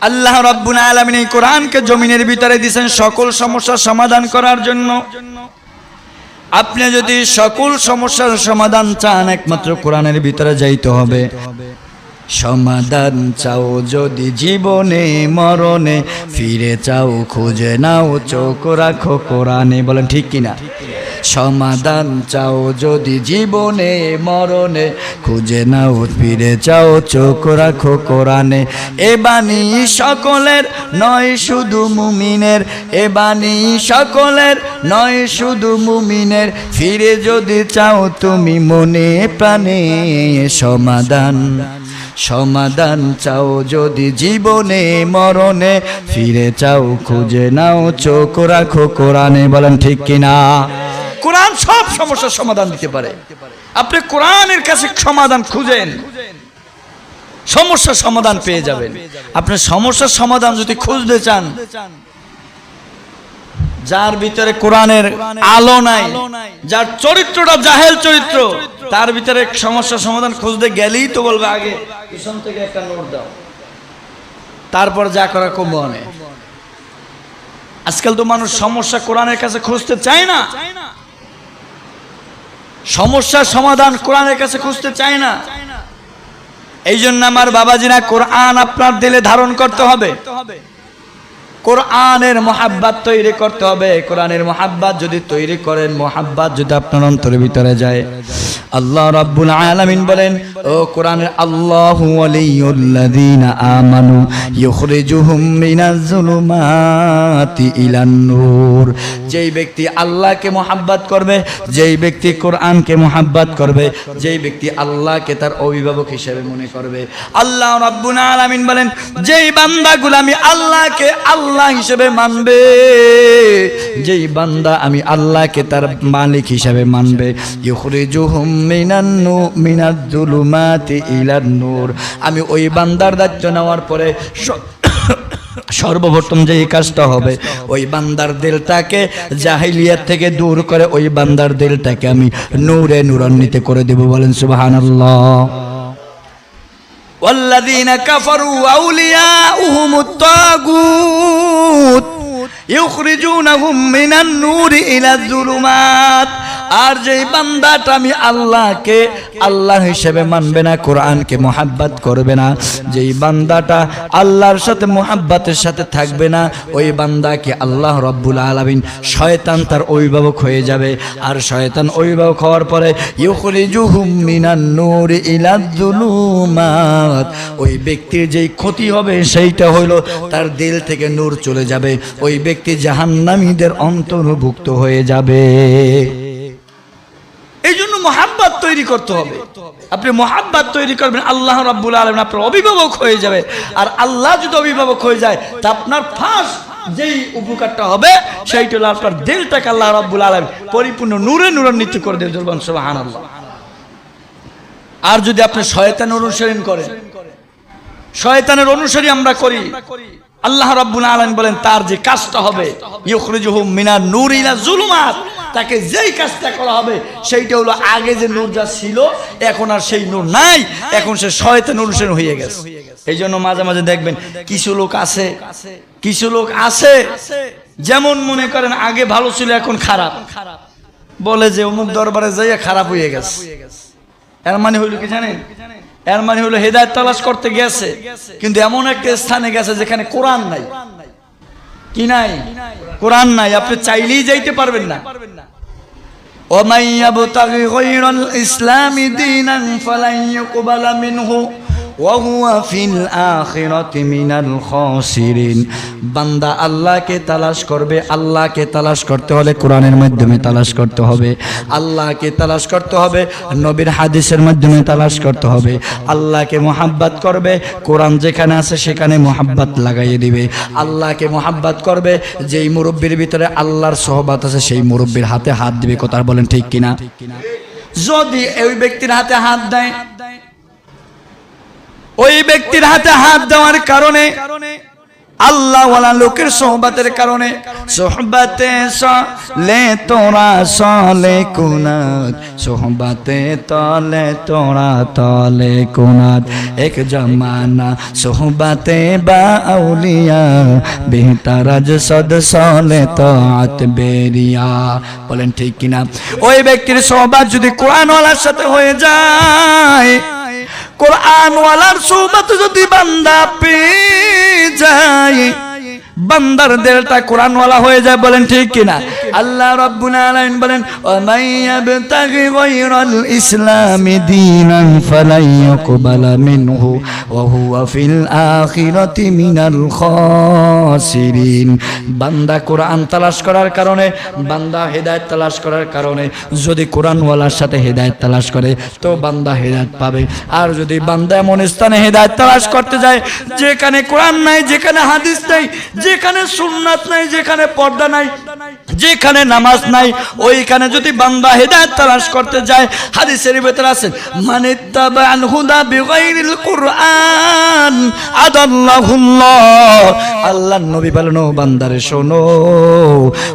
আল্লাহ রাব্বুল আলামিন এই কোরআনকে জমিনের ভিতরে দিয়েছেন সকল সমস্যার সমাধান করার জন্য। আপনি যদি সকল সমস্যার সমাধান চান, একমাত্র কোরআনের ভিতরে যাইতে হবে। সমাধান চাও যদি জীবনে মরণে, ফিরে চাও খুঁজে নাও চোখ রাখো কোরআনে। বলেন ঠিক কিনা? সমাধান চাও যদি জীবনে মরণে, খুঁজে নাও ফিরে চাও চোখ রাখো কোরআনে। এ বাণী সকলের নয় শুধু মুমিনের, এ বাণী সকলের নয় শুধু মুমিনের, ফিরে যদি চাও তুমি মনে প্রাণে। সমাধান চাও যদি জীবনে মরণে, ফিরে চাও খুঁজে নাও চোখ রাখো কোরআনে। বলেন ঠিক কিনা? কোরআন সব সমস্যার সমাধান দিতে পারে। আপনি কোরআনের কাছে সমাধান খুঁজেন, সমস্যার সমাধান পেয়ে যাবেন। আপনি সমস্যার সমাধান যদি খুঁজতে চান, যার ভিতরে কোরআনের আলো নাই, যার চরিত্রটা জাহেল চরিত্র, তার ভিতরে সমস্যার সমাধান খুঁজতে গেলেই তো বলবে আগে পিছন থেকে একটা নোট দাও, তারপর যা করা কম মনে। আজকাল তো মানুষ সমস্যা কোরআনের কাছে খুঁজতে চায় না, সমস্যার সমাধান কোরআনের কাছে খুঁজতে চায় না। এই জন্য আমার বাবাজিরা, কোরআন আপনার দিলে ধারণ করতে হবে, কোরআনের মোহাব্বত তৈরি করতে হবে। কোরআনের মোহাব্বত যদি তৈরি করেন, মোহাব্বত যদি আপনার অন্তরের ভিতরে যায়, আল্লাহ রাব্বুল আলামিন বলেন, ও কোরআনের আল্লাহু ওয়ালিয়ুল্লাযীনা আমানু ইউখরিজুহুম মিনাজ যুলুমাতি ইলান নূর। যেই ব্যক্তি আল্লাহকে মোহাব্বত করবে, যেই ব্যক্তি কোরআনকে মোহাব্বত করবে, যেই ব্যক্তি আল্লাহকে তার অভিভাবক হিসেবে মনে করবে, আল্লাহ রাব্বুল আলামিন বলেন, যেই বান্দাগুলো আমি আল্লাহকে আল্লাহ হিসেবে মানবে, যেই বান্দা আমি আল্লাহকে তার মালিক হিসেবে মানবে, ইউখরিজুহুম মিনাজ যুলুমাতি ইলান নূর, আমি ওই বান্দার দায়িত্ব নেওয়ার পরে সর্বপ্রথম যে কাজটা হবে, ওই বান্দার দিলটাকে জাহিলিয়াত থেকে দূর করে ওই বান্দার দিলটাকে আমি নূরে নূরান্বিত করে দেব। বলেন সুবহানাল্লাহ। ওয়াল্লাযীনা কাফারু আউলিয়াউহুমুত তাগুত ইউখরিজুনাহুম মিনান নূরি ইলাজ যুলুমাত। আর যেই বান্দাটা আমি আল্লাহকে আল্লাহ হিসেবে মানবে না, কোরআনকে মোহাব্বত করবে না, যেই বান্দাটা আল্লাহর সাথে মোহাব্বতের সাথে থাকবে না, ওই বান্দাকে আল্লাহ রাব্বুল আলামিন শয়তান তার অভিভাবক হয়ে যাবে। আর শয়তান অভিভাবক হওয়ার পরে ইউখরিজুহুম মিনান নূরি ইলাজ যুলুমাত, ওই ব্যক্তির যেই ক্ষতি হবে সেইটা হইল তার দিল থেকে নূর চলে যাবে, ওই ব্যক্তি জাহান্নামীদের অন্তর্ভুক্ত হয়ে যাবে। এই জন্য মোহাব্বত তৈরি করতে হবে। আপনি মোহাব্বত তৈরি করবেন, আল্লাহ রাব্বুল আলামিন আপনার অভিভাবক হয়ে যাবে। আর আল্লাহ যদি অভিভাবক হয়ে যায়, তা আপনার ফার্স্ট যেই উপকারটা হবে সেইটা হলো আপনার দিলটাকে আল্লাহ রাব্বুল আলামিন পরিপূর্ণ নূরে নূরান্বিত করে দেবেন। বলুন সুবহানাল্লাহ। আর যদি আপনি শয়তানের অনুসরণ করেন, শয়তানের অনুসরণ আমরা করি, আল্লাহ রাব্বুল আলামিন বলেন তার যে কাজটা হবে, ইউখরিজুহুম মিনান নূরি ইলা যুলুমাত, তাকে যেই কাজটা করা হবে সেইটা হলো আগে যে নূর যা ছিল এখন আর সেই নূর নাই, এখন সে শয়তানের অনুসরণ হয়ে গেছে। এই জন্য মাঝে মাঝে দেখবেন কিছু লোক আছে যেমন মনে করেন আগে ভালো ছিল এখন খারাপ, বলে যে অমুক দরবারে যাইয়া খারাপ হয়ে গেছে। এর মানে হইল কি জানেন? এর মানে হলো হেদায়েত তালাশ করতে গেছে, কিন্তু এমন একটা স্থানে গেছে যেখানে কোরআন নাই। কি নাই? কোরআন নাই। আপনি চাইলেই যাইতে পারবেন না। ওমাই ইয়াবতাগি গায়রাল ইসলামি দীনান ফালান ইউকবালা মিনহু ওয়া হুয়া ফিল আখিরাতি মিনাল খাসিরিন। বান্দা আল্লাহকে তালাশ করবে, আল্লাহকে তালাশ করতে হলে কোরআনের মাধ্যমে তালাশ করতে হবে, আল্লাহকে তালাশ করতে হবে নবীর হাদিসের মাধ্যমে তালাশ করতে হবে। আল্লাহকে মোহাব্বত করবে, কোরআন যেখানে আছে সেখানে মোহাব্বত লাগাইয়ে দিবে। আল্লাহকে মোহাব্বত করবে, যেই মুরব্বির ভিতরে আল্লাহর সোহবত আছে সেই মুরব্বির হাতে হাত দিবে। কথা বলেন ঠিক কিনা? যদি ওই ব্যক্তির হাতে হাত দেয়, ওই ব্যক্তির হাতে হাত দেওয়ার কারণে আল্লাহ ওয়ালা লোকের সোহবাতের কারণে সোহবাতে সলে তোরা সলে কুনাত সোহবাতে তলে তোরা তলে কুনাত এক জমানা সোহবাতে বা আউলিয়া বেহতারাজ সদ সলে তাআত বেরিয়া। বলেন ঠিক কিনা? ওই ব্যক্তির সোহবাত যদি কোরআন ওয়ালার সাথে হয়ে যায়, কোরআন ওয়ালার সোহবত যদি বান্দা পেয়ে যায়, বান্দার দিলটা কোরআন ওয়ালা হয়ে যায়। বলেন ঠিক কিনা? আল্লাহ রাব্বুল আলামিন বলেন ওয়া ইয়াবতাগি গায়রাল ইসলামি দীনান ফালাই ইউকবালা মিনহু ওয়া হুয়া ফিল আখিরাতি মিনাল খাসিরিন। বান্দা কোরআন তালাশ করার কারণে, বান্দা হেদায়েত তালাশ করার কারণে যদি কোরআন ওয়ালার সাথে হেদায়েত তালাশ করে তো বান্দা হেদায়েত পাবে। আর যদি বান্দা এমন স্থানে হেদায়েত তালাশ করতে যায় যেখানে কোরআন নাই, যেখানে হাদিস নাই, যেখানে সুন্নাত নাই, যেখানে পর্দা নাই, যেখানে নামাজ নাই, ওইখানে যদি বান্দা হেদায়েত তালাশ করতে যায়, হাদিসের ভিতরে আছে মানিত্তাবাল হুদা বিগাইরিল কুরআন আদাল্লাহুল্লাহ। আল্লাহর নবী বলেন ও বান্দারে শোনো,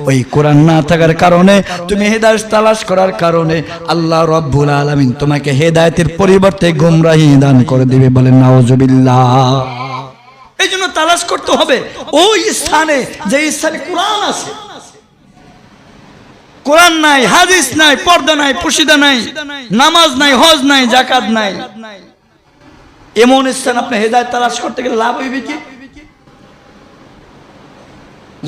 ওই কোরআন না থাকার কারণে, তুমি হেদায়েত তালাশ করার কারণে আল্লাহ রাব্বুল আলামিন তোমাকে হেদায়েতের পরিবর্তে গোমরাহি দান করে দিবে। বলেন নাউজুবিল্লাহ। এই জন্য তালাশ করতে হবে ওই স্থানে যে স্থানে কোরআন আছে। কোরআন নাই, হাদিস নাই, পর্দা নাই, পুশিদা নাই, নামাজ নাই, হজ নাই, যাকাত নাই, এমন স্থান আপনি হেদায়েত তালাশ করতে গেলে লাভ হইবে কি?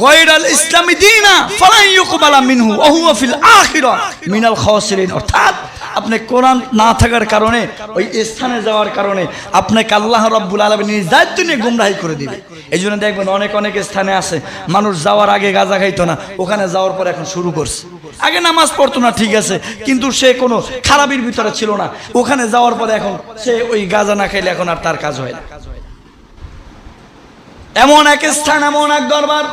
গায়রাল ইসলামি দীনা ফালা ইউকবালা মিনহু ওয়া হুয়া ফিল আখিরা মিনাল খাসিরিন। অর্থাৎ আপনি কোরআন না থাকার কারণে, ওই স্থানে যাওয়ার কারণে আপনাকে আল্লাহ রাব্বুল আলামিন নিজ দায়িত্ব নিয়ে গুমরাহি করে দিবে। এই জন্য দেখবেন অনেক অনেক স্থানে আছে মানুষ যাওয়ার আগে গাঁজা খাইতো না, ওখানে যাওয়ার পর এখন শুরু করছে। আগে নামাজ পড়তো না ঠিক আছে, কিন্তু সে কোনো খারাপির ভিতরে ছিল না, ওখানে যাওয়ার পরে এখন সে ওই গাঁজা না খাইলে এখন আর তার কাজ হয় না। এমন এক স্থান, এমন এক দরবার,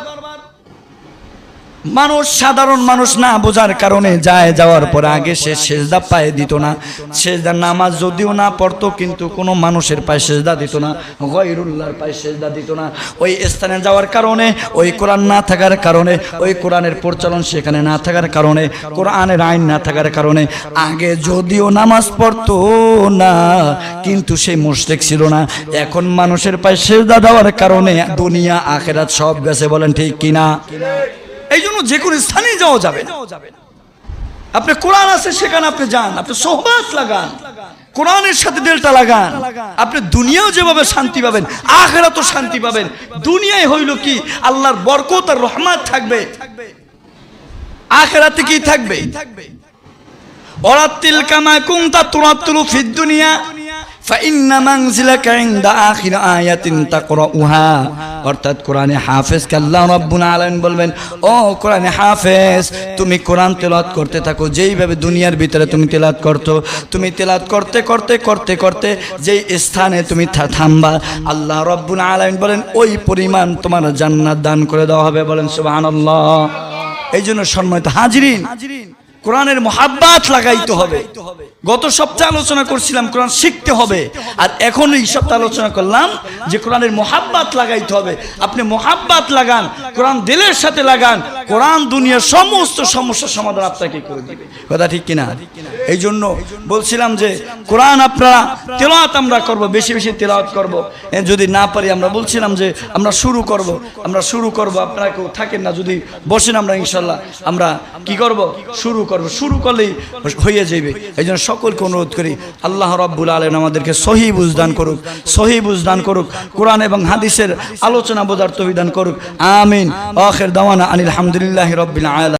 মানুষ, সাধারণ মানুষ না বোঝার কারণে যায়, যাওয়ার পরে আগে সে সেজদা পায়ে দিত না, সেজদা নামাজ যদিও না পড়তো কিন্তু কোনো মানুষের পায়ে সেজদা দিত না, গায়রুল্লাহর পায়ে সেজদা দিত না। ওই স্থানে যাওয়ার কারণে, ওই কোরআন না থাকার কারণে, ওই কোরআনের পরিচালন সেখানে না থাকার কারণে, কোরআনের আইন না থাকার কারণে আগে যদিও নামাজ পড়তো না কিন্তু সে মুশরিক ছিল না। এখন মানুষের পায়ে সেজদা দেওয়ার কারণে দুনিয়া আখিরাত সব গেছে। বলেন ঠিক কিনা? এই জন্য যে কোনো স্থানে যাওয়া যাবে না। আপনি কোরআন আছে সেখানে আপনি যান, আপনি সোহবাত লাগান, কোরআনের সাথে দিলটা লাগান, আপনি দুনিয়াও যেভাবে শান্তি পাবেন আখিরাতেও শান্তি পাবেন। দুনিয়ায় হইল কি আল্লাহর বরকত আর রহমত থাকবে, আখিরাতে কি থাকবে? ওয়ারাতিল কামা কুনতা তুরাতিলু ফিদ দুনিয়া ফাইন্না মানজিলাকা ইনদা আখির আয়াতিন তাকরাউহা। অর্থাৎ কোরআনে হাফেজ কে আল্লাহ রাব্বুল আলামিন বলবেন ও কোরআনে হাফেজ, তুমি কোরআন তেলাওয়াত করতে থাকো। যেইভাবে দুনিয়ার ভিতরে তুমি তেলাওয়াত করতো, তুমি তেলাওয়াত করতে করতে করতে করতে যেই স্থানে তুমি থামবা, আল্লাহ রাব্বুল আলামিন বলেন ওই পরিমাণ তোমার জান্নাত দান করে দেওয়া হবে। বলেন সুবহানাল্লাহ। এই জন্য সম্মানিত হাজিরিন, কোরআনের মোহাব্বত লাগাইতে হবে। গত সপ্তাহে আলোচনা করছিলাম কোরআন শিখতে হবে, আর এখন এই সপ্তাহে আলোচনা করলাম যে কোরআনের মোহাব্বত লাগাইতে হবে। আপনি মোহাব্বত লাগান, কোরআন দিলের সাথে লাগান, কোরআন দুনিয়ার সমস্ত সমস্যার সমাধান আপনাকে করে দিবে। কথা ঠিক কিনা? এই জন্য বলছিলাম যে কোরআন আপনারা তেলাওয়াত আমরা করব, বেশি বেশি তেলাওয়াত করব। যদি না পারি আমরা বলছিলাম যে আমরা শুরু করব, আপনারা কেউ থাকেন না, যদি বসেন আমরা ইনশাল্লাহ আমরা কি করব, শুরু করলেই হয়ে যাবে। এই জন্য সকলকে অনুরোধ করি আল্লাহ রাব্বুল আলামিন আমাদেরকে সহি বুঝ দান করুক, কোরআন এবং হাদিসের আলোচনা বোঝার তৌফিক দান করুক। আমিন। আখির দাওয়ানা আনিল হামদুলিল্লাহি রাব্বিল আলামিন।